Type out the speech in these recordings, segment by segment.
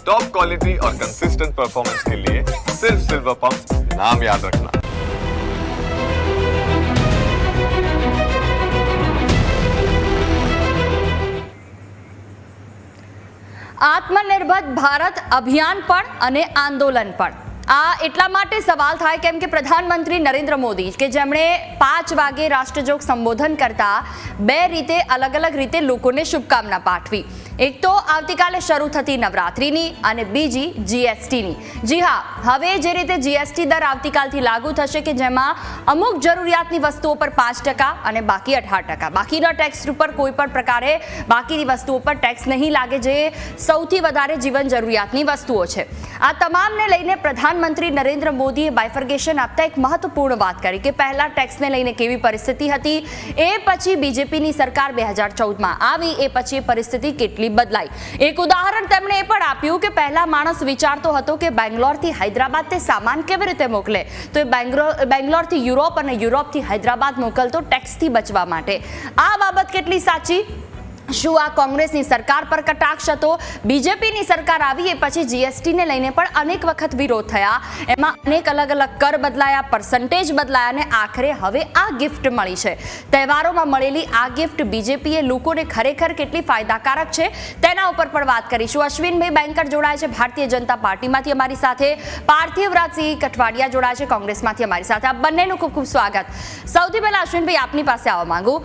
Top quality और consistent performance के लिए सिर्फ सिल्वर पंप नाम याद रखना। આત્મનિર્ભર ભારત અભિયાન પણ અને આંદોલન પણ આ એટલા માટે સવાલ થાય કેમ કે પ્રધાનમંત્રી નરેન્દ્ર મોદી કે જેમણે 5 વાગે રાષ્ટ્રજોગ સંબોધન કરતા બે રીતે અલગ અલગ રીતે લોકોને શુભકામના પાઠવી। એક તો આવતીકાલે શરૂ થતી નવરાત્રીની અને બીજી જીએસટીની। જી હા, હવે જે રીતે જીએસટી દર આવતીકાલથી લાગુ થશે કે જેમાં અમુક જરૂરિયાતની વસ્તુઓ પર 5% અને બાકી 18%, બાકીના ટેક્સ ઉપર કોઈ પણ પ્રકારે બાકીની વસ્તુઓ પર ટેક્સ નહીં લાગે, જે સૌથી વધારે જીવન જરૂરિયાતની વસ્તુઓ છે। આ તમામને લઈને પ્રધાનમંત્રી નરેન્દ્ર મોદીએ બાયફર્ગેશન આપતા એક મહત્વપૂર્ણ વાત કરી કે પહેલા ટેક્સને લઈને કેવી પરિસ્થિતિ હતી, એ પછી બીજેપીની સરકાર 2014માં આવી, એ પછી પરિસ્થિતિ કેટલી બદલાઈ। એક ઉદાહરણ તેમણે એ પણ આપ્યું કે પહેલા માણસ વિચારતો હતો કે બેંગ્લોરથી હૈદરાબાદ તે સામાન કેવી રીતે મોકલે, તો એ બેંગ્લોરથી યુરોપ અને યુરોપથી હૈદરાબાદ મોકલતો ટેક્સથી બચવા માટે। આ બાબત કેટલી સાચી? શું આ કોંગ્રેસની સરકાર પર કટાક્ષ હતો? બીજેપીની સરકાર આવી એ પછી જીએસટીને લઈને પણ અનેક વખત વિરોધ થયા, એમાં અનેક અલગ અલગ કર બદલાયા, પર્સન્ટેજ બદલાયા અને આખરે હવે આ ગિફ્ટ મળી છે। તહેવારોમાં મળેલી આ ગિફ્ટ બીજેપીએ લોકોને ખરેખર કેટલી ફાયદાકારક છે તેના ઉપર પણ વાત કરીશું। અશ્વિનભાઈ બેંકર જોડાય છે ભારતીય જનતા પાર્ટીમાંથી અમારી સાથે, પાર્થિવરાજસિંહ કઠવાડિયા જોડાય છે કોંગ્રેસમાંથી અમારી સાથે। આ બંનેનું ખૂબ ખૂબ સ્વાગત। સૌથી પહેલા અશ્વિનભાઈ આપની પાસે આવવા માંગુ,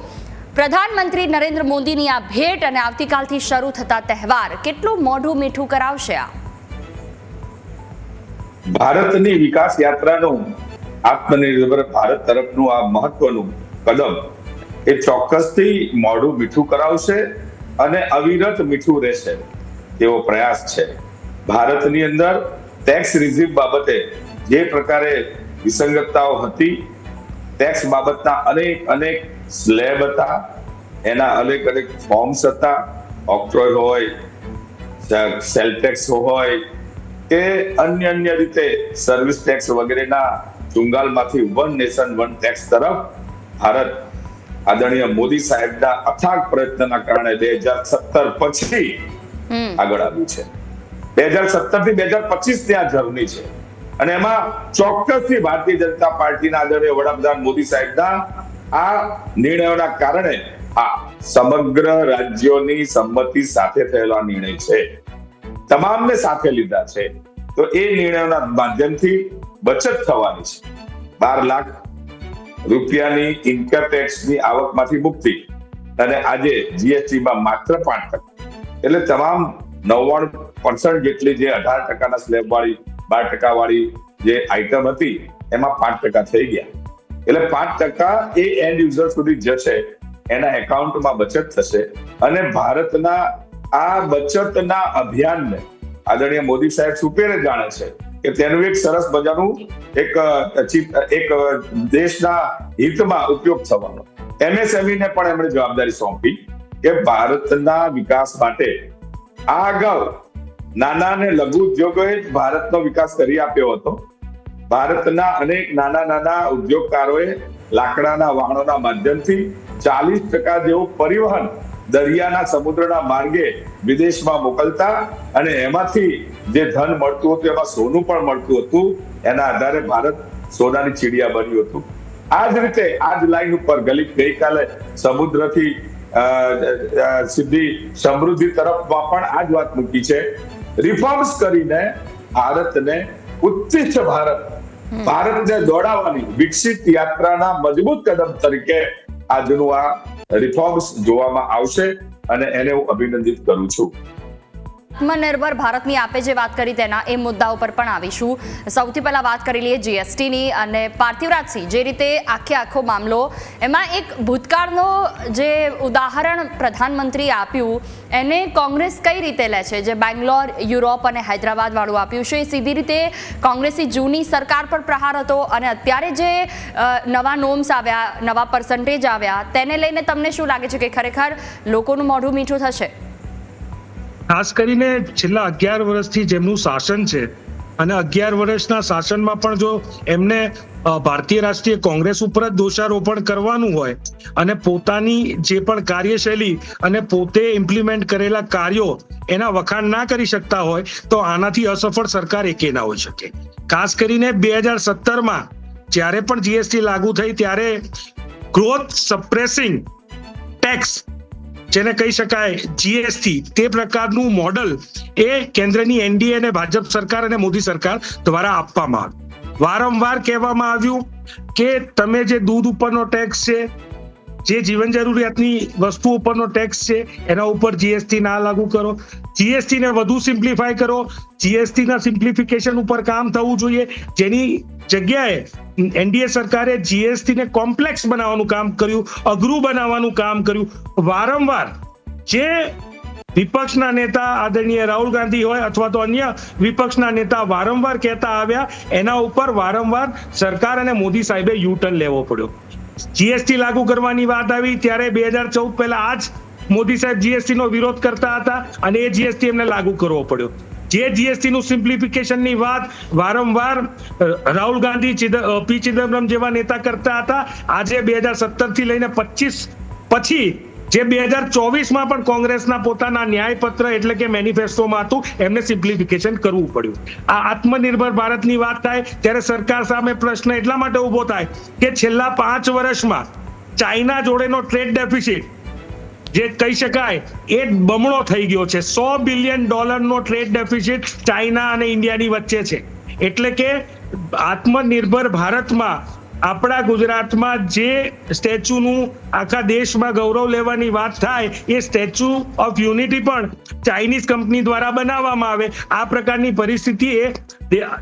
પ્રધાનમંત્રી નરેન્દ્ર મોદીની આ ભેટ અને આવતીકાલથી શરૂ થતા તહેવાર કેટલું મોઢું મીઠું કરાવશે? આ ભારતની વિકાસ યાત્રાનું આત્મનિર્ભર ભારત તરફનું આ મહત્વનું કદમ એ ચોક્કસથી મોઢું મીઠું કરાવશે અને અવિરત મીઠું રહેશે તેવો પ્રયાસ છે। ભારતની અંદર ટેક્સ રિઝીવ બાબતે જે પ્રકારે વિસંગતતાઓ હતી, ટેક્સ બાબતના અનેક સ્લેબ હતા, એના અનેક ફોર્મ્સ હતા, ઓક્ટ્રોય હોય, સેલ ટેક્સ હોય કે અન્ય રીતે સર્વિસ ટેક્સ વગેરેના ચુંગાલમાંથી વન નેશન વન ટેક્સ તરફ ભારત આદરણીય મોદી સાહેબના અથાગ પ્રયત્નના કારણે 2017 પછી આગળ આવ્યું છે। 2017 થી 2025 ત્યાં જર્ની છે અને એમાં ચોક્કસથી ભારતીય જનતા પાર્ટીના આદરણીય વડાપ્રધાન મોદી સાહેબના આ નિર્ણયોના કારણે આ સમગ્ર રાજ્યોની સંમતિ સાથે થયેલો નિર્ણય છે, તમામને સાથે લીધા છે, તો એ નિર્ણયોના માધ્યમથી બચત થવાની છે। 12 લાખ રૂપિયાની ઇન્કમ ટેક્સની આવકમાંથી મુક્તિ અને આજે જીએસટીમાં માત્ર 5%, એટલે તમામ 99% જેટલી જે 18% સ્લેબ વાળી 12% વાળી જે આઈટમ હતી એમાં 5% થઈ ગયા, એટલે 5% એ એન્ડ યુઝર સુધી જશે, એના એકાઉન્ટમાં બચત થશે અને ભારતના આ બચતના અભિયાનને આદરણીય મોદી સાહેબ સુપેરે જાણે છે કે તેનું એક સરસ મજાનું એક દેશના હિતમાં ઉપયોગ થવાનો। એમએસએમઈ ને પણ એમણે જવાબદારી સોંપી કે ભારતના વિકાસ માટે આ અગાઉ નાના અને લઘુ ઉદ્યોગોએ જ ભારતનો વિકાસ કરી આપ્યો હતો। ભારતના અનેક નાના ઉદ્યોગકારોએ લાકડાના વાહનોના માધ્યમથી 40% જેવું પરિવહન દરિયાના સમુદ્રના માર્ગે વિદેશમાં મોકલતા અને એમાંથી જે ધન મળતું હતું એમાં સોનું પણ મળતું હતું, એના આધારે ભારત સોનાની ચીડિયા બન્યું હતું। આ જ રીતે આ જ લાઈન ઉપર ગઈકાલે સમુદ્રથી સીધી સમૃદ્ધિ તરફમાં પણ આ જ વાત મૂકી છે। રિફોર્મ્સ કરીને ભારતને ઉત્કૃષ્ટ ભારતને દોડાવવાની વિકસિત યાત્રાના મજબૂત કદમ તરીકે આજનું આ રિફોર્મ્સ જોવામાં આવશે અને એને હું અભિનંદિત કરું છું। આત્મનિર્ભર ભારતની આપે જે વાત કરી તેના એ મુદ્દા ઉપર પણ આવીશું। સૌથી પહેલા વાત કરી લઈએ જીએસટીની અને પાર્થિવરાજસિંહ, જે રીતે આખો મામલો, એમાં એક ભૂતકાળનો જે ઉદાહરણ પ્રધાનમંત્રીએ આપ્યું એને કોંગ્રેસ કઈ રીતે લે છે? જે બેંગ્લોર, યુરોપ અને હૈદરાબાદ વાળું આપ્યું છે એ સીધી રીતે કોંગ્રેસની જૂની સરકાર પર પ્રહાર હતો અને અત્યારે જે નવા નોર્મ્સ આવ્યા, નવા પર્સન્ટેજ આવ્યા, તેને લઈને તમને શું લાગે છે કે ખરેખર લોકોનું મોઢું મીઠું થશે? ખાસ કરીને છેલ્લા 11 વર્ષથી જેમનું શાસન છે અને 11 વર્ષના શાસનમાં પણ જો એમને ભારતીય રાષ્ટ્રીય કોંગ્રેસ ઉપર જ દોષારોપણ કરવાનું હોય અને પોતાની જે પણ કાર્યશૈલી અને પોતે ઇમ્પ્લિમેન્ટ કરેલા કાર્યો એના વખાણ ના કરી શકતા હોય તો આનાથી અસફળ સરકાર એકે ના હોઈ શકે. ખાસ કરીને 2017માં જ્યારે પણ જીએસટી લાગુ થઈ ત્યારે ગ્રોથ સપ્રેસિંગ ટેક્સ જેને કહી શકાય જીએસટી, તે પ્રકારનું મોડલ એ કેન્દ્રની એનડીએ અને ભાજપ સરકાર અને મોદી સરકાર દ્વારા આપવામાં આવ્યું. વારંવાર કહેવામાં આવ્યું કે તમે જે દૂધ ઉપરનો ટેક્સ છે, જે જીવન જરૂરિયાતની વસ્તુ ઉપરનો ટેક્સ છે, એના ઉપર જીએસટી ના લાગુ કરો, જીએસટી ને વધુ સિમ્પ્લિફાય કરો, જીએસટી ના સિમ્પ્લિફિકેશન ઉપર કામ થવું જોઈએ. જેની જગ્યાએ એનડીએ સરકારે જીએસટી ને કોમ્પ્લેક્સ બનાવવાનું કામ કર્યું, અઘરું બનાવવાનું કામ કર્યું. વારંવાર જે વિપક્ષના નેતા આદરણીય રાહુલ ગાંધી હોય અથવા તો અન્ય વિપક્ષના નેતા વારંવાર કહેતા આવ્યા, એના ઉપર વારંવાર સરકાર અને મોદી સાહેબે યુ ટર્ન લેવો પડ્યો. જીએસટી લાગુ કરવાની વાત આવી ત્યારે 2014 પહેલા આ જ મોદી સાહેબ જીએસટી નો વિરોધ કરતા હતા અને એ જીએસટી એમને લાગુ કરવો પડ્યો. જે જીએસટી નું સિમ્પ્લિફિકેશનની વાત વારંવાર રાહુલ ગાંધી, પી ચિદમ્બરમ જેવા નેતા કરતા હતા. આજે 2017 થી લઈને 25 પછી જે 2024માં પણ કોંગ્રેસના પોતાના ન્યાયપત્ર એટલે કે મેનિફેસ્ટોમાં હતું, એમને સિમ્પ્લિફિકેશન કરવું પડ્યું. આ આત્મનિર્ભર ભારતની વાત થાય ત્યારે સરકાર સામે પ્રશ્ન એટલા માટે ઉભો થાય કે છેલ્લા 5 વર્ષમાં ચાઇના જોડેનો ટ્રેડ ડેફિસિટ જે કહી શકાય એ બમણો થઈ ગયો છે. $100 બિલિયન ટ્રેડ ડેફિસિટ ચાઇના અને ઇન્ડિયાની વચ્ચે છે. એટલે કે આત્મનિર્ભર ભારતમાં આપણા ગુજરાતમાં જે સ્ટેચ્યુનું આખા દેશમાં ગૌરવ લેવાની વાત થાય, એ સ્ટેચ્યુ ઓફ યુનિટી પણ ચાઇનીઝ કંપની દ્વારા બનાવવામાં આવે. આ પ્રકારની પરિસ્થિતિ એ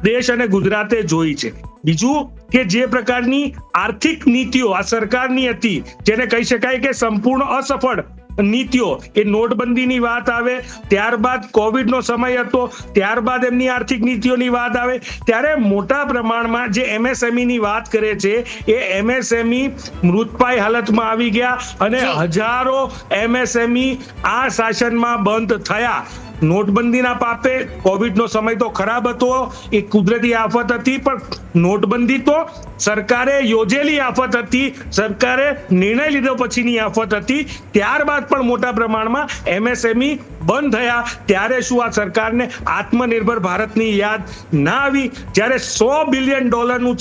દેશ અને ગુજરાતે જોઈ છે. બીજું કે જે પ્રકારની આર્થિક નીતિઓ આ સરકારની હતી, જેને કહી શકાય કે સંપૂર્ણ અસફળ નીતિઓ, એ નોટબંધીની વાત આવે, ત્યારબાદ કોવિડનો સમય હતો, ત્યારબાદ એમની આર્થિક નીતિઓની વાત આવે, ત્યારે મોટા પ્રમાણમાં જે એમએસએમઈ ની વાત કરે છે એ એમએસએમઈ મૃતપાય હાલતમાં આવી ગયા અને હજારો એમએસએમઈ આ શાસનમાં બંધ થયા. નોટબંધીના પાપે કોવિડનો સમય તો ખરાબ હતો, એ કુદરતી આફત હતી, પણ નોટબંધી તો સરકારે યોજેલી આફત હતી, સરકારે નિર્ણય લીધો પછીની આફત હતી. ત્યારબાદ પણ મોટા પ્રમાણમાં એમએસએમઈ બંધ થયા. ત્યારે શું આ સરકારને આત્મનિર્ભર ભારતની યાદ ના આવી? જ્યારે $100 બિલિયન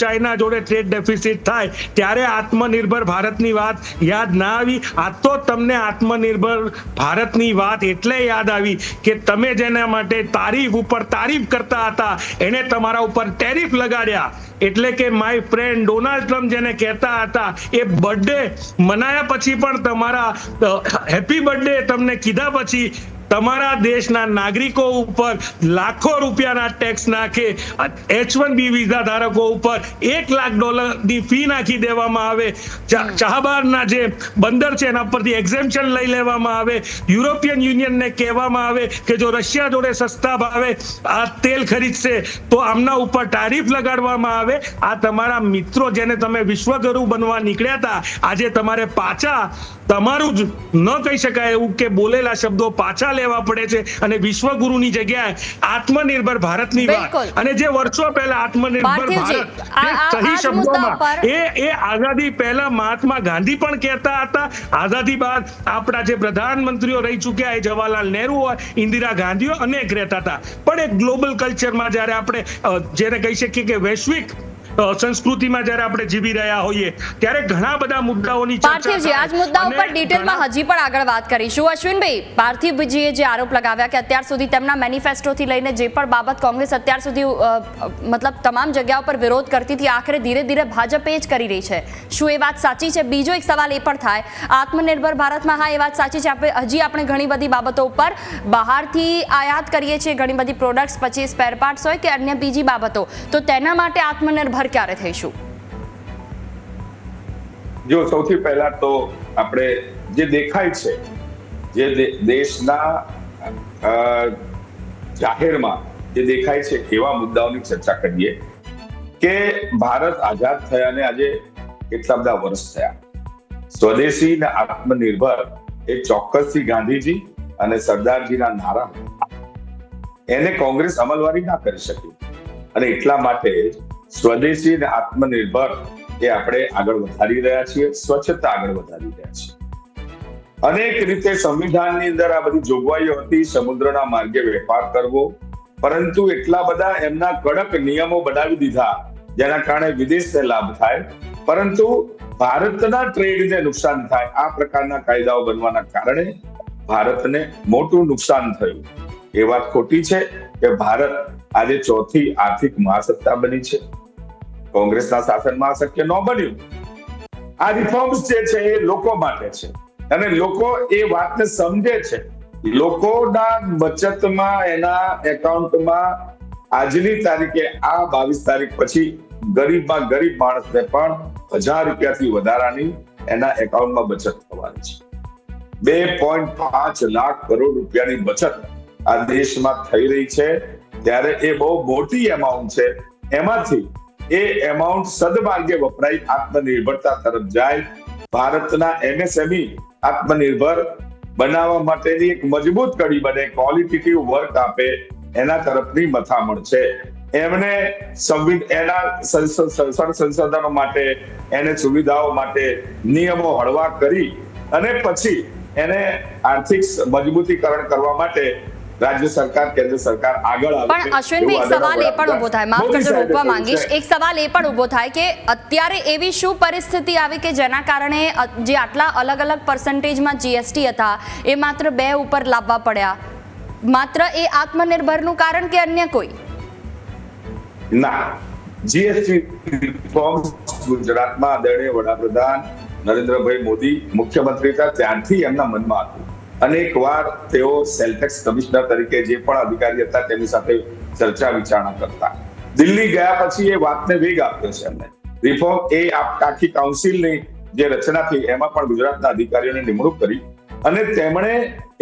ચાઇના જોડે ટ્રેડ ડેફિસિટ થાય ત્યારે આત્મનિર્ભર ભારતની વાત યાદ ના આવી? આ તો તમને આત્મનિર્ભર ભારતની વાત એટલે યાદ આવી કે તમે જેના માટે તારીફ ઉપર તારીફ કરતા હતા, એને તમારા ઉપર ટેરિફ લગાડ્યા. એટલે કે માય ફ્રેન્ડ ડોનાલ્ડ ટ્રમ્પ જેને કહેતા હતા, એ બર્થડે મનાયા પછી પણ તમારા હેપી બર્થડે તમને કીધા પછી તમારા દેશના નાગરિકો ઉપર લાખો રૂપિયાના ટેક્સ નાખે, H1B વિઝા ધારકો ઉપર $1 લાખ ફી નાખી દેવામાં આવે, ચાહબારના જે બંદર છે એના પરથી એક્ઝેમ્પશન લઈ લેવામાં આવે, યુરોપિયન યુનિયનને કહેવામાં આવે કે જો રશિયા જોડે સસ્તા ભાવે આ તેલ ખરીદશે તો આમના ઉપર ટારિફ લગાડવામાં આવે. આ તમારા મિત્રો જેને તમે વિશ્વગુરુ બનવા નીકળ્યા હતા, આજે તમારે પાછા તમારું જ ન કહી શકાય એવું કે બોલેલા શબ્દો પાછા લેવા પડે છે અને વિશ્વગુરુની જગ્યાએ આત્મનિર્ભર ભારતની વાત, અને જે વર્ષો પહેલા આત્મનિર્ભર ભારત સહી શબ્દોમાં એ આઝાદી પહેલા મહાત્મા ગાંધી પણ કહેતા હતા. આઝાદી બાદ આપણા જે પ્રધાનમંત્રીઓ રહી ચૂક્યા એ જવાહરલાલ નહેરુ હોય, ઇન્દિરા ગાંધીઓ અનેક રહેતા હતા. પણ એક ગ્લોબલ કલ્ચરમાં જ્યારે આપણે જેને કહી શકીએ કે વૈશ્વિક સંસ્કૃતિમાં જ્યારે આપણે જીવી રહ્યા હોઈએ ત્યારે ઘણા બધા મુદ્દાઓની પાર્થિવજી આજ મુદ્દા ઉપર ડિટેલમાં હજી પણ આગળ વાત કરીશું. અશ્વિનભાઈ, પાર્થિવજીએ જે આરોપ લગાવ્યા કે અત્યાર સુધી તેમના મેનિફેસ્ટોથી લઈને જે પણ બાબત કોંગ્રેસ અત્યાર સુધી મતલબ તમામ જગ્યાઓ પર વિરોધ કરતી હતી, આખરે ધીરે ધીરે ભાજપ જ કરી રહી છે, શું એ વાત સાચી છે? બીજો એક સવાલ એ પણ થાય, આત્મનિર્ભર ભારતમાં હા એ વાત સાચી છે, હજી આપણે ઘણી બધી બાબતો ઉપર બહારથી આયાત કરીએ છીએ, ઘણી બધી પ્રોડક્ટ્સ, પછી સ્પેર પાર્ટ્સ હોય કે અન્ય બીજી બાબતો, તો તેના માટે આત્મનિર્ભર ક્યારે થઈશું? જો સૌથી પહેલા તો આપણે જે દેખાય છે, જે દેશના જાહેરમાં જે દેખાય છે એવા મુદ્દાઓની ચર્ચા કરીએ કે ભારત આઝાદ થયાને આજે કેટલા બધા વર્ષ થયા. સ્વદેશી ને આત્મનિર્ભર એ ચોક્કસથી ગાંધીજી અને સરદારજીના નારા, એને કોંગ્રેસ અમલવારી ના કરી શકી અને એટલા માટે સ્વદેશી અને આત્મનિર્ભર એ આપણે આગળ વધારી રહ્યા છીએ, સ્વચ્છતા આગળ વધારી રહ્યા છીએ. અનેક રીતે સંવિધાનની અંદર આ બધી જોગવાઈઓ હતી, સમુદ્રના માર્ગે વેપાર કરવો, પરંતુ એટલા બધા એમના કડક નિયમો બનાવી દીધા જેના કારણે વિદેશને લાભ થાય, પરંતુ ભારતના ટ્રેડને નુકસાન થાય. આ પ્રકારના કાયદાઓ બનવાના કારણે ભારતને મોટું નુકસાન થયું. એ વાત ખોટી છે કે ભારત આજે ચોથી આર્થિક મહાસત્તા બની છે. કોંગ્રેસના શાસનમાં શક્ય ન બન્યું. આ રિફોર્મ્સ જે છે એ લોકો માટે છે અને લોકો એ વાતને સમજે છે. લોકોના બચતમાં, એના એકાઉન્ટમાં આજની તારીખે આ 22 તારીખ પછી ગરીબમાં ગરીબ માણસને પણ 1000 રૂપિયાથી વધારાની એના એકાઉન્ટમાં બચત થવાની છે. 2.5 લાખ કરોડ રૂપિયાની બચત આ દેશમાં થઈ રહી છે, ત્યારે એ બહુ મોટી એમાઉન્ટ છે. એમાંથી એ એમાઉન્ટ સદમાર્ગે વપરાય, આત્મનિર્ભરતા તરફ જાય, ભારતના MSME આત્મનિર્ભર બનાવવા માટેની એક મજબૂત કડી બને, ક્વોલિટેટિવ વર્ક આપે, એના તરફની મથામણ છે. એમને એના સંશોધનો માટે, એને સુવિધાઓ માટે નિયમો હળવા કરી અને પછી એને આર્થિક મજબૂતીકરણ કરવા માટે રાજ્ય સરકાર, કેન્દ્ર સરકાર આગળ આવે. પણ અશ્વિનભાઈ, એક સવાલ એ પણ ઉભો થાય, માફ કરજો રોકવા માંગીશ, એક સવાલ એ પણ ઉભો થાય કે અત્યારે એવી શું પરિસ્થિતિ આવી કે જેના કારણે જે આટલા અલગ અલગ પર્સન્ટેજમાં જીએસટી હતા એ માત્ર 2 ઉપર લાવવા પડ્યા? માત્ર એ આત્મનિર્ભરનું કારણ કે અન્ય કોઈ? ના, જીએસટી રિફોર્મ્સ ગુજરાતમાં આદરણીય વડાપ્રધાન નરેન્દ્રભાઈ મોદી મુખ્યમંત્રી હતા ત્યારથી એમના મનમાં હતું. અનેક વાર તેઓ સેલ ટેક્સ કમિશનર તરીકે જે પણ અધિકારી હતા તેમની સાથે ચર્ચા વિચારણા કરતા. દિલ્હી ગયા પછી એ વાતને વેગ આપ્યો છે એમને. રિફોર્મ એ આખી કાઉન્સિલની જે રચના થઈ એમાં પણ ગુજરાતના અધિકારીઓને નિમણૂક કરી અને તેમણે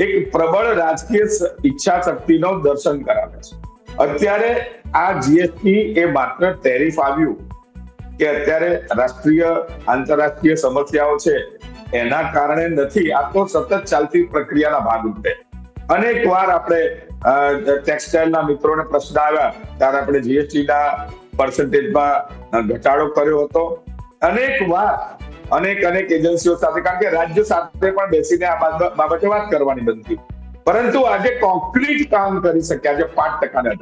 એક પ્રબળ રાજકીય ઈચ્છા શક્તિનો દર્શન કરાવે છે. અત્યારે આ જીએસટી એ માત્ર ટેરિફ આવ્યું કે અત્યારે રાષ્ટ્રીય આંતરરાષ્ટ્રીય સમસ્યાઓ છે એના કારણે નથી, આ તો સતત ચાલતી પ્રક્રિયાના ભાગરૂપે. અનેક વાર આપણે ટેક્સટાઇલના મિત્રોને પ્રશ્ન આવ્યા ત્યારે આપણે જીએસટીના પર્સન્ટેજમાં ઘટાડો કર્યો હતો. અનેક વાર અનેક એજન્સીઓ સાથે, કારણ કે રાજ્ય સાથે પણ બેસીને આ બાબતે વાત કરવાની બનતી, પરંતુ આજે કોન્ક્રીટ કામ કરી શક્યા છે 5% ને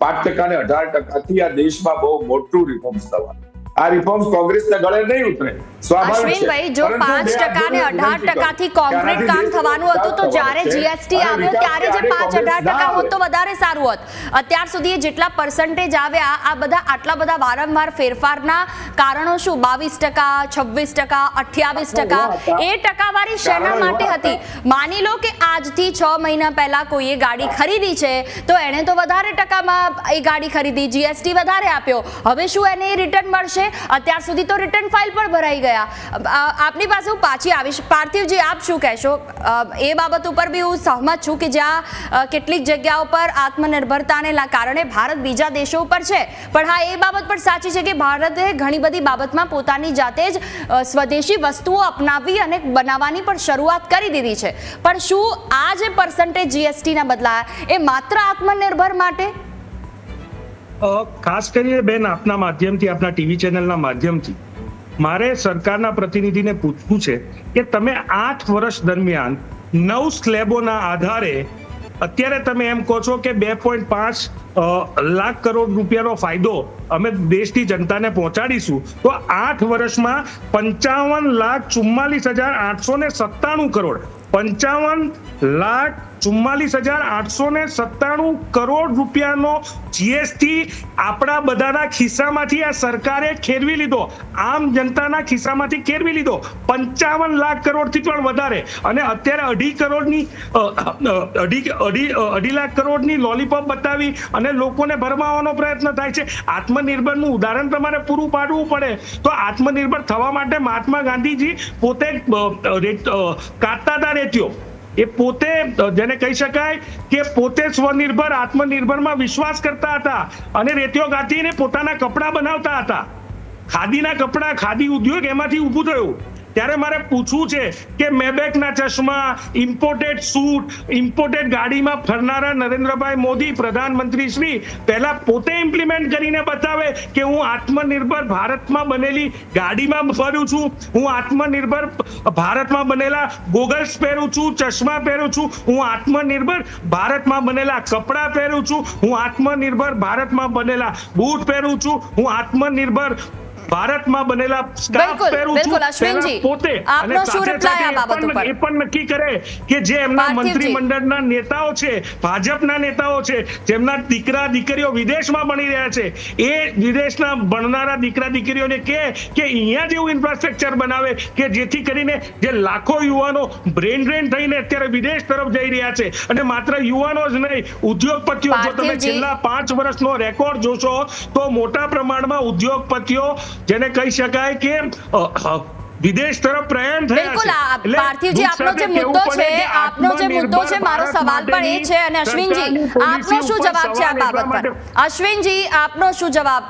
18%. આ દેશમાં બહુ મોટું રિફોર્મ્સ થવાનું. આ રિફોર્મ્સ કોંગ્રેસના ગળે નહીં ઉતરે, સ્વાભાવિક છે. અશ્વિનભાઈ, જો 5% ને 18% થી કોન્ક્રીટ કામ થવાનું હતું તો જ્યારે જીએસટી આવ્યો ત્યારે જે 5-18% હોત તો વધારે સારું હોત. અત્યાર સુધી જેટલા પર્સન્ટેજ આવ્યા, આ બધા આટલા બધા વારંવાર ફેરફારના કારણો શું? 22%, 26%, 28%, એ ટકાવારી શેના માટે હતી? માની લો કે આજથી 6 મહિના પહેલા કોઈએ ગાડી ખરીદી છે તો એણે તો વધારે ટકામાં એ ગાડી ખરીદી, જીએસટી વધારે આપ્યો, હવે શું એને રિટર્ન મળશે? અત્યાર સુધી તો રિટર્ન ફાઇલ પણ ભરાઈ ગયા. આપની પાસે હું પાછી આવીશ. પાર્થિવજી, આપ શું કહેશો? એ બાબત ઉપર બી હું સહમત છું કે જ્યાં કેટલીક જગ્યાઓ પર આત્મનિર્ભરતાને કારણે ભારત બીજા દેશો ઉપર છે, પણ હા, એ બાબત પણ સાચી છે કે ભારતે ઘણી બધી બાબતમાં પોતાની જાતે જ સ્વદેશી વસ્તુઓ અપનાવી અને બનાવવાની પણ શરૂઆત કરી દીધી છે. પણ શું આ જે પર્સન્ટેજ જીએસટીના બદલાયા એ માત્ર આત્મનિર્ભર માટે? ખાસ કરીને બેન, આપના માધ્યમથી, આપના ટીવી ચેનલના માધ્યમથી મારે સરકારના પ્રતિનિધિને પૂછવું છે કે તમે 8 વર્ષ દરમિયાન 9 સ્લેબોના આધારે અત્યારે તમે એમ કહો છો કે 2.5 લાખ કરોડ રૂપિયાનો ફાયદો અમે દેશની જનતાને પહોંચાડીશું, તો 8 વર્ષમાં 55,44,897 કરોડ 55,44,897 કરોડ રૂપિયાનો જીએસટી આપણા બધાના ખિસ્સામાંથી આ સરકારે ખેરવી લીધો, આમ જનતાના ખિસ્સામાંથી ખેરવી લીધો. 55 લાખ કરોડથી પણ વધારે. અને અત્યારે 2.5 લાખ કરોડની લોલીપોપ બતાવી અને લોકોને ભરમાવવાનો પ્રયત્ન થાય છે. આત્મનિર્ભરનું ઉદાહરણ તમારે પૂરું પાડવું પડે તો આત્મનિર્ભર થવા માટે મહાત્મા ગાંધીજી પોતે કાઢતા હતા રેતીઓ. એ પોતે, જેને કહી શકાય કે પોતે સ્વનિર્ભર, આત્મનિર્ભરમાં વિશ્વાસ કરતા હતા અને રેતીઓ ગાંઠીને પોતાના કપડા બનાવતા હતા. ખાદીના કપડા, ખાદી ઉદ્યોગ એમાંથી ઊભું થયું. ત્યારે મારે પૂછવું છે કે મેબેકના ચશ્મા, ઇમ્પોર્ટેડ સૂટ, ઇમ્પોર્ટેડ ગાડીમાં ફરનારા નરેન્દ્રભાઈ મોદી પ્રધાનમંત્રી શ્રી પહેલા પોતે ઇમ્પ્લિમેન્ટ કરીને બતાવે કે હું આત્મનિર્ભર ભારતમાં બનેલી ગાડીમાં ફરું છું, હું આત્મનિર્ભર ભારતમાં બનેલા ગોગલ્સ પહેરું છું, ચશ્મા પહેરું છું, હું આત્મનિર્ભર ભારતમાં બનેલા કપડાં પહેરું છું, હું આત્મનિર્ભર ભારતમાં બનેલા બૂટ પહેરું છું, હું આત્મનિર્ભર ભારતમાં બનેલા સ્કાર્ફ પહેરું છું. બિલકુલ અશ્વિનજી, પોતે આપનો શું રિપ્લાય આ બાબત ઉપર? એ પણ નક્કી કરે કે જે એમના પાર્થિવજી. મંત્રીમંડળના નેતાઓ છે, ભાજપના નેતાઓ છે, જેમના દીકરા દીકરીઓ વિદેશમાં ભણી રહ્યા છે, એ વિદેશના ભણનારા દીકરા દીકરીઓને કે અહીંયા જેવું ઇન્ફ્રાસ્ટ્રક્ચર બનાવે કે જેથી કરીને જે લાખો યુવાનો બ્રેન ડ્રેન થઈને અત્યારે વિદેશ તરફ જઈ રહ્યા છે. અને માત્ર યુવાનો જ નહીં, ઉદ્યોગપતિઓ, જો તમે પાર્થિવજી. છેલ્લા 5 વર્ષનો રેકોર્ડ જોશો તો મોટા પ્રમાણમાં ઉદ્યોગપતિઓ જેને કહી શકાય કે વિદેશ તરફ પ્રયાણ થયા બિલકુલ છે. એટલે પાર્થિવજી, દુઃખ આપનો જે સાથે મુદ્દો કહેવું છે, પડે કે આપનો જે મુદ્દો છે, મારો આત્મનિર્ભર સવાલ પણ એ છે. અને અશ્વિનજી, સરકારની આપનો શું પોલિસી જવાબ છે આ ઉપર બાબત પર? અશ્વિનજી, આપનો શું જવાબ?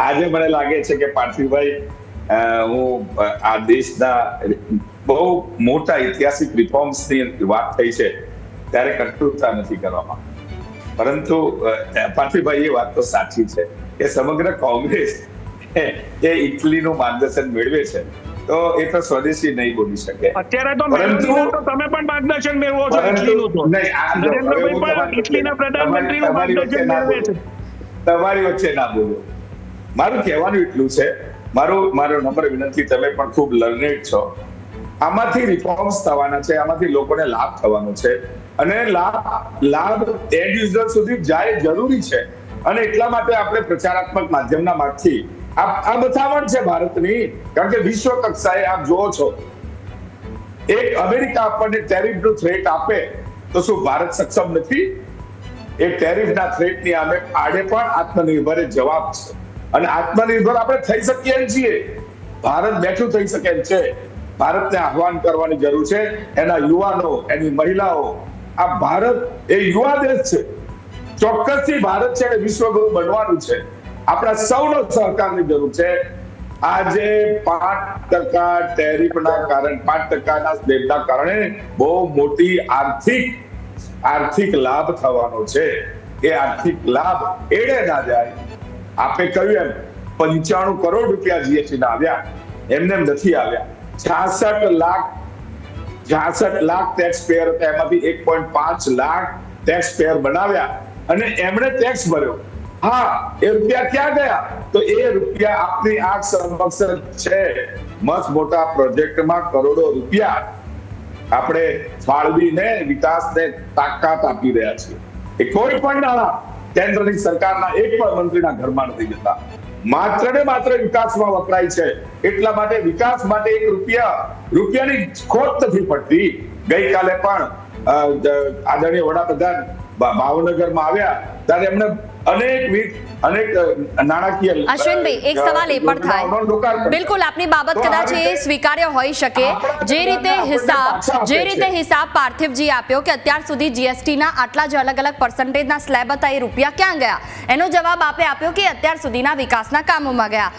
આજે મને લાગે છે કે પાર્થિવભાઈ, હું આ દેશના બહુ મોટા ઐતિહાસિક રિફોર્મ્સની વાત થઈ છે ત્યારે કટુરતા નથી કરવામાં. પરંતુ પાર્થિવભાઈ, એ વાત તો સાચી છે કે સમગ્ર કોંગ્રેસ એ ઇટલીનું માર્ગદર્શન મેળવે છે, તો એ તો સ્વદેશી નહીં બોલી શકે. અત્યારે તો પરંતુ તમે પણ માર્ગદર્શન મેળવો છો પરંતુ ઇટલીનું તો. નહીં, આ જો, હવે નરેન્દ્રભાઈ હું પણ તમારી ઇટલીના પ્રધાનમંત્રીનું તમારી વચ્ચે માર્ગદર્શન ના મેળવે છે. બોલું. તમારી વચ્ચે ના બોલો. મારું કહેવાનું એટલું છે, મારો નમ્ર વિનંતી, તમે પણ ખૂબ લર્નેડ છો. આમાંથી રિફોર્મ્સ થવાના છે, આમાંથી લોકોને લાભ થવાનો છે, અને લાભ એન્ડ યુઝર સુધી જાય જરૂરી છે. અને એટલા માટે આપણે પ્રચારાત્મક માધ્યમના માર્ગથી આ બતાવણ છે ભારતની. કારણ કે વિશ્વ કક્ષાએ આપ જોવો છો, એક અમેરિકા આપણને ટેરિફનું થ્રેટ આપે તો શું ભારત સક્ષમ નથી? એ ટેરિફના થ્રેટની આડે પણ આત્મનિર્ભર જવાબ છે. અને આત્મનિર્ભર આપણે થઈ શકીએ છીએ. ભારત બેઠું થઈ શકે એમ છે. ભારતને આહ્વાન કરવાની જરૂર છે. એના યુવાનો, એની મહિલાઓ, આ ભારત એ યુવા દેશ છે. ચોક્કસથી ભારત છે એ વિશ્વગુરુ બનવાનું છે. આપણા સૌનો સહકારની જરૂર છે. આજે 5% ટેરિફના કારણે, 5%ના સ્લેબના કારણે બહુ મોટી આર્થિક લાભ થવાનો છે. એ આર્થિક લાભ એડે ના જાય. આપે કહ્યું એમ 95 કરોડ રૂપિયા જીએસટી ના આવ્યા, એમને નથી આવ્યા. 66 લાખ ટેક્સ પેયર હતા, એમાંથી 1.5 લાખ ટેક્સ પેયર બનાવ્યા અને એમણે ટેક્સ ભર્યો. હા, એ રૂપિયા ક્યાં ગયા? તો એ રૂપિયા આપની આંખ સમક્ષ છે. મસ્ત મોટા પ્રોજેક્ટમાં કરોડો રૂપિયા આપણે ફાળવીને વિકાસને તાકાત આપી રહ્યા છીએ. એ કોઈ પણ નાણાં કેન્દ્રની સરકારના એક પણ મંત્રીના ઘરમાં નથી જતા. માત્ર ને માત્ર વિકાસમાં વપરાય છે. એટલા માટે વિકાસ માટે એક રૂપિયાની ખોટ નથી પડતી. ગઈકાલે પણ આદરણીય વડાપ્રધાન ભાવનગરમાં આવ્યા ત્યારે એમને અનેક નાણાકીય અશ્વિનભાઈ, એક સવાલ એ પણ થાય, બિલકુલ આપની બાબત કદાચ એ સ્વીકાર્ય હોઈ શકે, જે રીતે હિસાબ પાર્થિવજી આપ્યો કે અત્યાર સુધી જીએસટીના આટલા જ અલગ અલગ પર્સન્ટેજના સ્લેબ હતા, એ રૂપિયા ક્યાં ગયા? એનો જવાબ આપે આપ્યો કે અત્યાર સુધીના વિકાસના કામોમાં ગયા.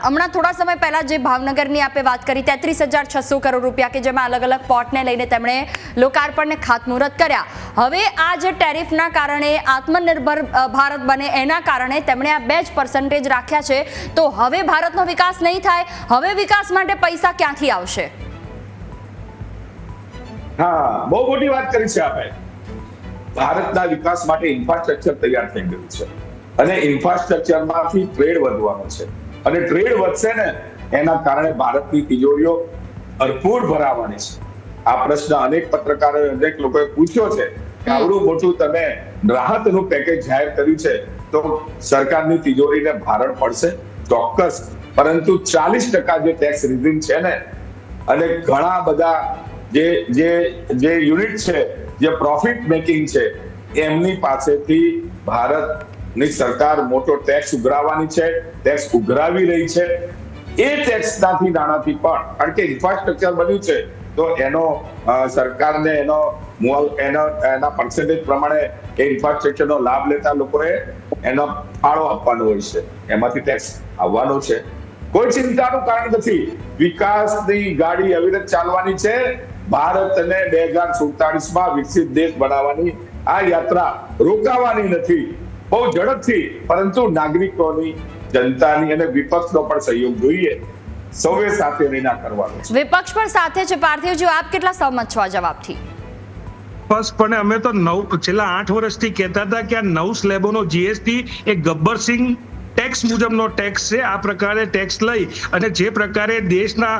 હમણાં થોડા સમય પહેલા જે ભાવનગરની આપે વાત કરી, 33,600 કરોડ રૂપિયા કે જેમાં અલગ અલગ પોર્ટને લઈને તેમણે લોકાર્પણને ખાતમુહૂર્ત કર્યા. હવે આ જે ટેરિફના કારણે આત્મનિર્ભર ભારત બને એના કારણે તેમણે આ 2% રાખ્યા છે, તો હવે ભારતનો વિકાસ નહીં થાય. હવે વિકાસ માટે પૈસા ક્યાંથી આવશે? હા, બહુ મોટી વાત કરી છે આપણે. ભારતના વિકાસ માટે ઇન્ફ્રાસ્ટ્રક્ચર તૈયાર થઈ ગયું છે અને ઇન્ફ્રાસ્ટ્રક્ચરમાંથી ટ્રેડ વધવાનો છે. અને ટ્રેડ વધશે ને એના કારણે ભારતની તિજોરીઓ ભરપૂર ભરાવાની છે. આ પ્રશ્ન અનેક પત્રકારોએ, અનેક લોકોએ પૂછ્યો છે કે આવડું મોટું તમે રાહતનું પેકેજ જાહેર કર્યું છે તો સરકારની તિજોરીને ભારણ પડશે? ચોક્કસ. પરંતુ 40% જે ટેક્સ રિઝીમ છે ને, અને ઘણા બધા જે યુનિટ છે, જે પ્રોફિટ મેકિંગ છે, એમની પાસેથી ભારતની સરકાર મોટો ટેક્સ ઉઘરાવવાની છે, ટેક્સ ઉઘરાવી રહી છે. એ ટેક્સનાથી નાણાંથી પણ, કારણ કે ઇન્ફ્રાસ્ટ્રક્ચર બન્યું છે તો એનો સરકારને એના પર્સન્ટેજ પ્રમાણે એ ઇન્ફ્રાસ્ટ્રક્ચરનો લાભ લેતા લોકોએ એનો ફાળો આપવાનો હોય છે, એમાંથી ટેક્સ આવવાનો છે. કોઈ ચિંતાનું કારણ નથી. વિકાસની ગાડી અવિરત ચાલવાની છે. ભારતને 2047માં વિકસિત દેશ બનાવવાની આ યાત્રા રોકાવાની નથી. બહુ ઝડપથી, પરંતુ નાગરિકોની, જનતાની અને વિપક્ષનો પણ સહયોગ જોઈએ. સૌએ સાથે રહીને કરવાનો છે. વિપક્ષ પણ સાથે છે. પાર્થિવજી, આપ કેટલા સહમત છો આ જવાબથી? સ્પષ્ટપણે અમે તો છેલ્લા 8 વર્ષથી કહેતા હતા કે આ 9 સ્લેબોનો જીએસટી એ ગબ્બરસિંહ ટેક્સ મુજબનો ટેક્સ છે. આ પ્રકારે ટેક્સ લઈ અને જે પ્રકારે દેશના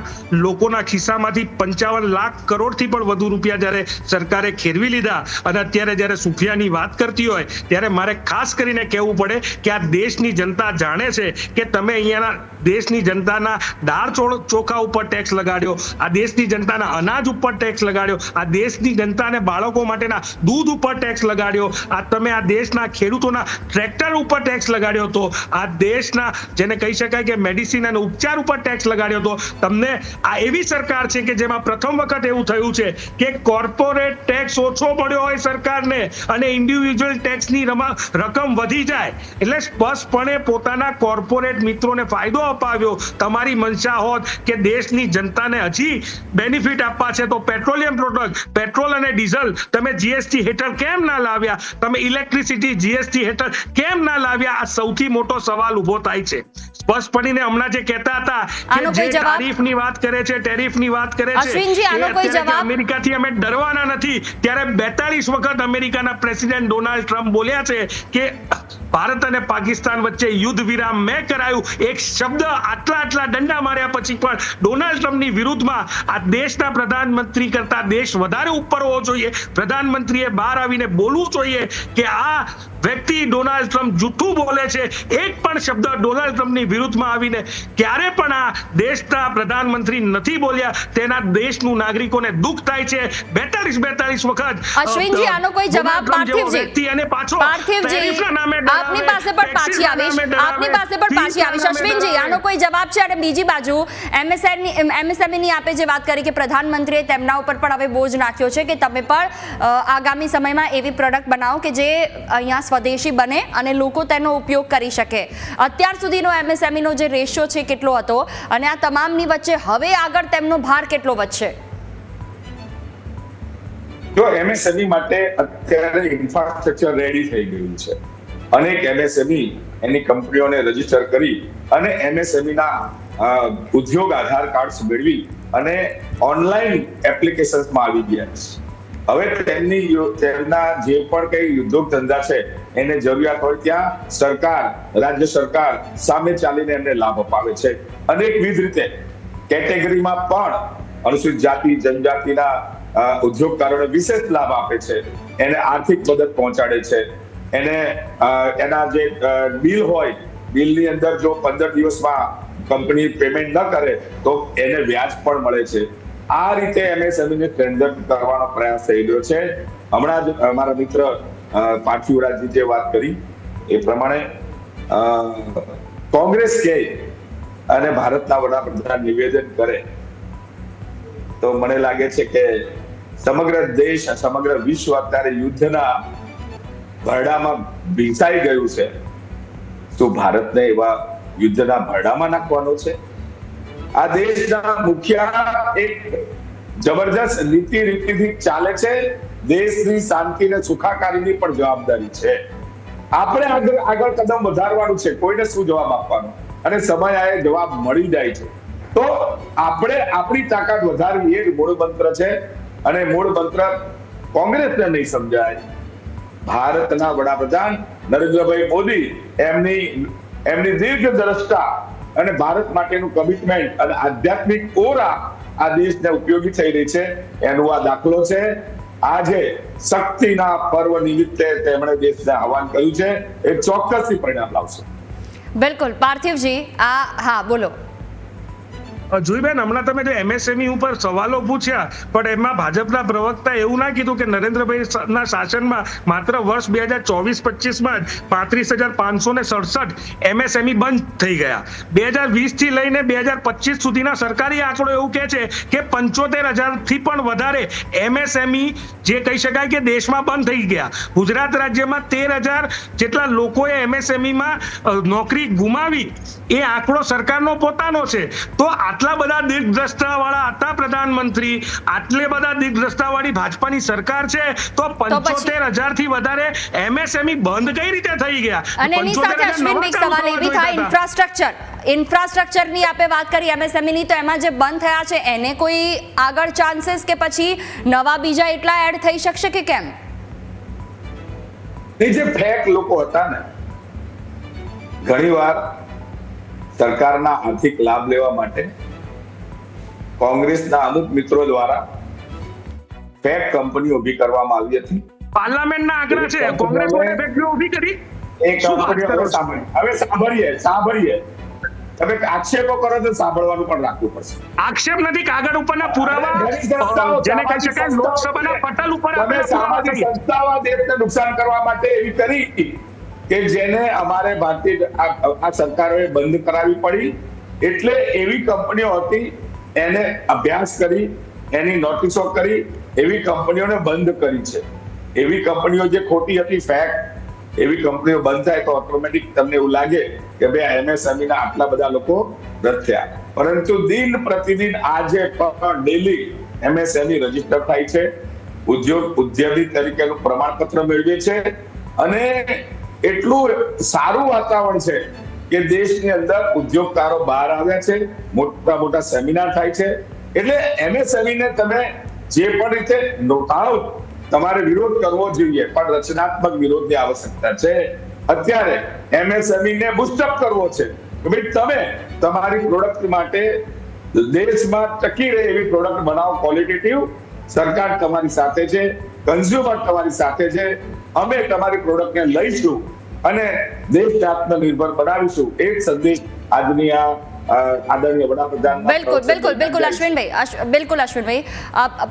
લોકોના ખિસ્સામાંથી 55 લાખ કરોડથી પણ વધુ રૂપિયા જ્યારે સરકારે ખેરવી લીધા, અને અત્યારે જ્યારે સુફિયાની વાત કરતી હોય ત્યારે મારે ખાસ કરીને કહેવું પડે કે આ દેશની જનતા જાણે છે કે તમે અહીંયાના દેશની જનતાના દાળ ચોખા ઉપર ટેક્સ લગાડ્યો, આ દેશની જનતાના અનાજ ઉપર ટેક્સ લગાડ્યો, આ દેશની જનતાને બાળકો માટેના દૂધ ઉપર ટેક્સ લગાડ્યો, આ તમે આ દેશના ખેડૂતોના ટ્રેક્ટર ઉપર ટેક્સ લગાડ્યો હતો, આ દેશના જેને કહી શકાય કે મેડિસિન અને ઉપચાર ઉપર ટેક્સ લગાડ્યો હતો. તમને આ એવી સરકાર છે કે જેમાં પ્રથમ વખત એવું થયું છે કે કોર્પોરેટ ટેક્સ ઓછો પડ્યો હોય સરકારને અને ઇન્ડિવિજ્યુઅલ ટેક્સની રકમ વધી જાય, એટલે સ્પષ્ટપણે પોતાના કોર્પોરેટ મિત્રોને ફાયદો અપાવ્યો. તમારી મનસા હોત કે દેશની જનતાને હજી બેનિફિટ આપવા છે તો પેટ્રોલિયમ પ્રોડક્ટ, પેટ્રોલ અને ડીઝલ તમે જીએસટી હેઠળ કેમ ના લાવ્યા? તમે ઇલેક્ટ્રિસિટી જીએસટી હેઠળ કેમ ના લાવ્યા? આ સૌથી મોટો સવાલ ઉભો થાય છે. સ્પષ્ટપણે હમણાં જે કહેતા હતા કે જે તારીફની વાત કરે છે, ટેરિફની વાત કરે છે, અમેરિકાથી અમે ડરવાના નથી, ત્યારે 42 વખત અમેરિકાના પ્રેસિડેન્ટ ડોનાલ્ડ ટ્રમ્પ બોલ્યા છે કે ભારત અને પાકિસ્તાન વચ્ચે યુદ્ધ વિરામ મેં કરાયું. એક શબ્દ આટલા દંડા માર્યા પછી પણ ડોનાલ્ડ ટ્રમ્પની વિરુદ્ધમાં આ દેશના પ્રધાનમંત્રી કરતા દેશ વધારે ઉપર હોવો જોઈએ. પ્રધાનમંત્રીએ બહાર આવીને બોલવું જોઈએ કે આ વ્યક્તિ ડોનાલ્ડ ટ્રમ્પ જૂઠું બોલે છે. એક પણ શબ્દ ડોનાલ્ડ ટ્રમ્પની વિરુદ્ધમાં આવીને ક્યારે પણ આ દેશના પ્રધાનમંત્રી નથી બોલ્યા. તેના દેશનું નાગરિકોને દુઃખ થાય છે. 42 વખત અશ્વિનજી, આનો કોઈ જવાબ? પાર્થિવજી, અને પાછો આપની પાસે પણ પાછી આવીશ. અશ્વિનજી, આનો કોઈ જવાબ છે? અને બીજી બાજુ એમએસએમઈની આપે જે વાત કરી કે પ્રધાનમંત્રીએ તેમના ઉપર પણ હવે બોજ નાખ્યો છે કે તમે પણ આગામી સમયમાં એવી પ્રોડક્ટ બનાવો કે જે અહીંયા સ્વદેશી બને અને લોકો તેનો ઉપયોગ કરી શકે. અત્યાર સુધીનો એમએસએમઈનો જે રેશિયો છે કેટલો હતો અને આ તમામની વચ્ચે હવે આગળ તેમનો ભાર કેટલો વધશે? જો એમએસએમઈ માટે અત્યારે ઇન્ફ્રાસ્ટ્રક્ચર રેડી થઈ ગયું છે. અનેક એમએસએમઈ એની કંપનીઓને રજીસ્ટર કરી અને એમએસએમઈ ના ઉદ્યોગ આધાર કાર્ડ મેળવી અને ઓનલાઈન એપ્લિકેશન્સમાં આવી ગયા છે. હવે તેમના જે પણ કઈ ઉદ્યોગ ધંધા છે એને જરૂરિયાત હોય ત્યાં સરકાર, રાજ્ય સરકાર સામે ચાલીને એમને લાભ અપાવે છે. અનેકવિધ રીતે કેટેગરીમાં પણ અનુસૂચિત જાતિ જનજાતિના ઉદ્યોગકારોને વિશેષ લાભ આપે છે, એને આર્થિક મદદ પહોંચાડે છે. એને એના જે બિલ હોય, બિલની અંદર જો 15 દિવસમાં કંપની પેમેન્ટ ન કરે તો એને વ્યાજ પણ મળે છે. આ રીતે એમએસએમઈને સ્ટ્રેન્થન કરવાનો પ્રયાસ થઈ રહ્યો છે. હમણાં જ અમારા મિત્ર પાર્થિવરાજજી જે વાત કરી એ પ્રમાણે કોંગ્રેસ કહે અને ભારતના વડાપ્રધાન નિવેદન કરે તો મને લાગે છે કે સમગ્ર દેશ, સમગ્ર વિશ્વ અત્યારે યુદ્ધના ભરડામાં ભીંસાઈ ગયું છે. શું ભારતને એવા યુદ્ધના ભરડામાં નાખવાનો છે? આ દેશના મુખિયા એક જબરજસ્ત રીતિથી ચાલે છે. દેશની શાંતિ અને સુખાકારીની પણ જવાબદારી છે. આપણે આગળ કદમ વધારવાનું છે. કોઈને શું જવાબ આપવાનો? અને સમય આએ જવાબ મળી જાય છે તો આપણે આપણી તાકાત વધારવી એ મૂળ મંત્ર છે. અને મૂળ મંત્ર કોંગ્રેસને નહીં સમજાય. ભારતના વડાપ્રધાન નરેન્દ્રભાઈ મોદી એમની દીર્ઘ દ્રષ્ટા અને ભારત માટેનું કમિટમેન્ટ અને આધ્યાત્મિક ઓરા આ દેશને ઉપયોગી થઈ રહી છે એનો આ દાખલો છે. આજે શક્તિના પર્વ નિમિત્તે તેમણે દેશને આહવાન કર્યું છે. એ ચોક્કસથી પરિણામ લાવશે. બિલકુલ. પાર્થિવજી, હા બોલો. જોઈબેન, હમણાં તમે જે MSME ઉપર સવાલો પૂછ્યા, પણ એમાં ભાજપના પ્રવક્તા એવું ના કીધું કે નરેન્દ્રભાઈ ના શાસનમાં માત્ર વર્ષ 2024-25માં જ 35,567 MSME બંધ થઈ ગયા. 2020 થી લઈને 2025 સુધીના સરકારી આંકડો એવું કહે છે કે 75,000 થી પણ વધારે MSME જે કહી શકાય કે દેશમાં બંધ થઈ ગયા. ગુજરાત રાજ્યમાં 13,000 જેટલા લોકોએ MSME માં નોકરી ગુમાવી. એ આંકડો સરકારનો પોતાનો છે. તો આટલા બધા દિગ્દ્રષ્ટા વાળા હતા પ્રધાનમંત્રી, આટલે બધા દિગ્દ્રષ્ટા વાળી ભાજપાની સરકાર છે, તો 75,000 થી વધારે MSME બંધ કઈ રીતે થઈ ગયા? અને એની સાથે અશ્વિનભાઈ સવાલ એવી થાય, ઇન્ફ્રાસ્ટ્રક્ચરની આપે વાત કરી MSME ની, તો એમાં જે બંધ થયા છે એને કોઈ આગળ ચાન્સીસ કે પછી નવા બીજા એટલા એડ થઈ શકશે કે કેમ? એ જે ફેક લોકો હતા ને, ઘણીવાર સરકારના આર્થિક લાભ લેવા માટે કોંગ્રેસના અમુક મિત્રો દ્વારા ફેક કંપનીઓ ઊભી કરવામાં આવી હતી. પાર્લામેન્ટના આંકડા છે, કોંગ્રેસ ફેક્ટરીઓ ઊભી કરી. એ કંપનીઓ સાંભળીએ તમે આક્ષેપો કરો તો સાંભળવાનું પણ રાખવું પડશે. આક્ષેપ નથી, કાગળ ઉપરના પુરાવા, જેને કહી શકાય લોકસભાના પટલ ઉપર સામાજિક સંસ્થાઓ દેશને નુકસાન કરવા માટે એવી કરી કે જેને અમારે ભારતીય આ સરકારોએ બંધ કરાવી પડી. એટલે એવી કંપનીઓ હતી, એને અભ્યાસ કરી, એની નોટિસો કરી, એવી કંપનીઓને બંધ કરી છે. એવી કંપનીઓ જે ખોટી હતી, ફેક, એવી કંપનીઓ બંધ થાય તો ઓટોમેટિક તમને એવું લાગે કે ભાઈ MSME ના આટલા બધા લોકો રદ થયા. પરંતુ દિન પ્રતિદિન આજે ડેલી MSME રજીસ્ટર થાય છે, ઉદ્યોગી તરીકેનું પ્રમાણપત્ર મેળવે છે, અને એટલું સારું વાતાવરણ છે કે દેશની અંદર ઉદ્યોગકારો બહાર આવ્યા છે, મોટા મોટા સેમિનાર થાય છે. એટલે MSME ને તમે જે પણ રીતે રોકાણો, તમારે વિરોધ કરવો જોઈએ, પણ રચનાત્મક વિરોધની આવશ્યકતા છે. અત્યારે MSME ને બુસ્ટઅપ કરવો છે કે ભાઈ તમે તમારી પ્રોડક્ટ માટે દેશમાં ટકી રહે એવી પ્રોડક્ટ બનાવો, ક્વોલિટેટિવ. સરકાર તમારી સાથે છે, કન્ઝ્યુમર તમારી સાથે છે. અમે તમારી પ્રોડક્ટને લઈશું અને દેશને આત્મનિર્ભર બનાવીશું. એક સંદેશ આજની આ આદરણીય વડાપ્રધાન. બિલકુલ અશ્વિનભાઈ,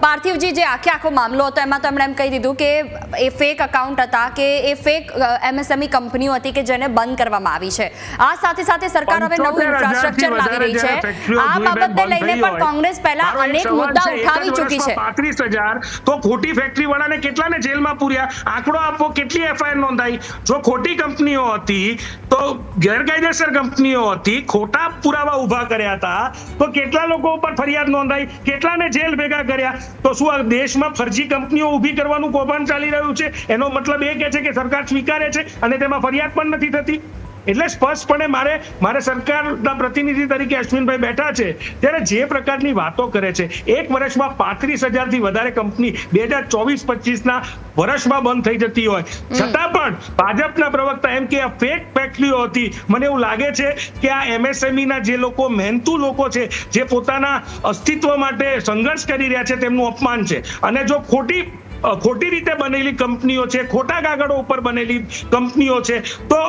પાર્થિવજી, જે આખો મામલો હતો એમાં તો એમણે એમ કહી દીધું કે એ ફેક અકાઉન્ટ હતા, કે એ ફેક MSME કંપનીઓ હતી કે જેને બંધ કરવામાં આવી છે. આ સાથે સાથે સરકાર હવે નવું ઇન્ફ્રાસ્ટ્રક્ચર લાવી રહી છે. આ બાબતને લઈને પણ કોંગ્રેસ પહેલા અનેક મુદ્દા ઉઠાવી ચૂકી છે. 35,000 તો ખોટી ફેક્ટરી વાળાને કેટલાને જેલમાં પૂર્યા? આંકડો આપો, કેટલી FIR નોંધાઈ? જો ખોટી કંપનીઓ હતી, તો ગેરકાયદેસર કંપનીઓ હતી, ખોટા પુરાવા ઉભા કર્યા હતા, તો કેટલા લોકો ઉપર ફરિયાદ નોંધાઈ, કેટલાને જેલ ભેગા કર્યા? તો શું આ દેશમાં ફરજી કંપનીઓ ઊભી કરવાનું કૌભાંડ ચાલી રહ્યું છે? એનો મતલબ એ કે છે કે સરકાર સ્વીકારે છે અને તેમાં ફરિયાદ પણ નથી થતી. એટલે સ્પષ્ટપણે મારે સરકારના પ્રતિનિધિ તરીકે અશ્વિનભાઈ બેઠા છે ત્યારે જે પ્રકારની વાતો કરે છે, એક વર્ષમાં 35,000 થી વધારે કંપની 2024-25ના વર્ષમાં બંધ થઈ જતી હોય છતાં પણ ભાજપના પ્રવક્તા એમ કે આ ફેક ફેક્ટરીઓ હતી. મને એવું લાગે છે કે આ MSME ના જે લોકો, મહેનતુ લોકો છે, જે પોતાના અસ્તિત્વ માટે સંઘર્ષ કરી રહ્યા છે, તેમનું અપમાન છે. અને જો ખોટી રીતે બનેલી કંપનીઓ છે, ખોટા કાગળો ઉપર બનેલી કંપનીઓ છે, તો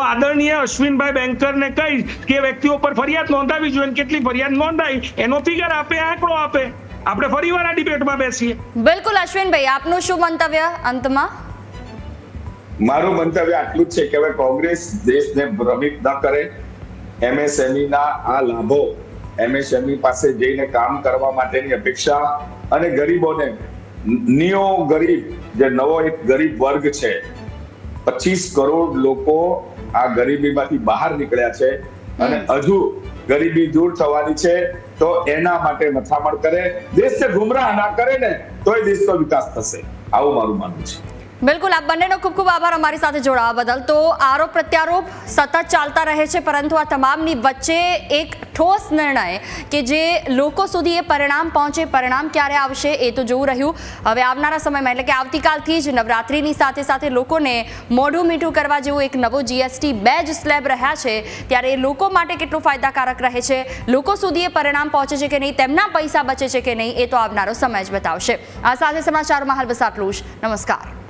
આદરણીય અશ્વિનભાઈ બેંકરને કહી કે વ્યક્તિઓ પર ફરિયાદ નોંધાવી જોઈએ, કેટલી ફરિયાદ નોંધાઈ એનો ફિગર આપે, આંકડો આપે. આપણે ફરીવાર આ ડિબેટમાં બેસીએ. બિલકુલ અશ્વિનભાઈ, આપનું શું મંતવ્ય અંતમાં? મારું મંતવ્ય આટલું જ છે કે હવે કોંગ્રેસ દેશને ભ્રમિત ન કરે. MSME ના આ લાભો, MSME પાસે જઈને કામ કરવા માટેની અપેક્ષા, અને ગરીબોને, ગરીબ જે નવો એક ગરીબ વર્ગ છે, 25 કરોડ લોકો આ ગરીબીમાંથી બહાર નીકળ્યા છે અને હજુ ગરીબી દૂર થવાની છે, તો એના માટે મથામણ કરે, દેશને ગુમરાહ ના કરે ને, તો એ દેશનો વિકાસ થશે. આવું મારું માનવું છે. બિલકુલ, આપ બંનેનો ખૂબ ખૂબ આભાર અમારી સાથે જોડાવા બદલ. તો આરોપ પ્રત્યારોપ સતત ચાલતા રહે છે, પરંતુ આ તમામની વચ્ચે એક ઠોસ નિર્ણય કે જે લોકો સુધી એ પરિણામ પહોંચે, પરિણામ ક્યારે આવશે એ તો જોવું રહ્યું. હવે આવનારા સમયમાં, એટલે કે આવતીકાલથી જ નવરાત્રિની સાથે સાથે લોકોને મોઢું મીઠું કરવા જેવું એક નવો GST 2 જ સ્લેબ રહ્યા છે, ત્યારે એ લોકો માટે કેટલું ફાયદાકારક રહે છે, લોકો સુધી એ પરિણામ પહોંચે છે કે નહીં, તેમના પૈસા બચે છે કે નહીં, એ તો આવનારો સમય જ બતાવશે. આ સાથે સમાચારોમાં હાલ બસ આટલું જ. નમસ્કાર.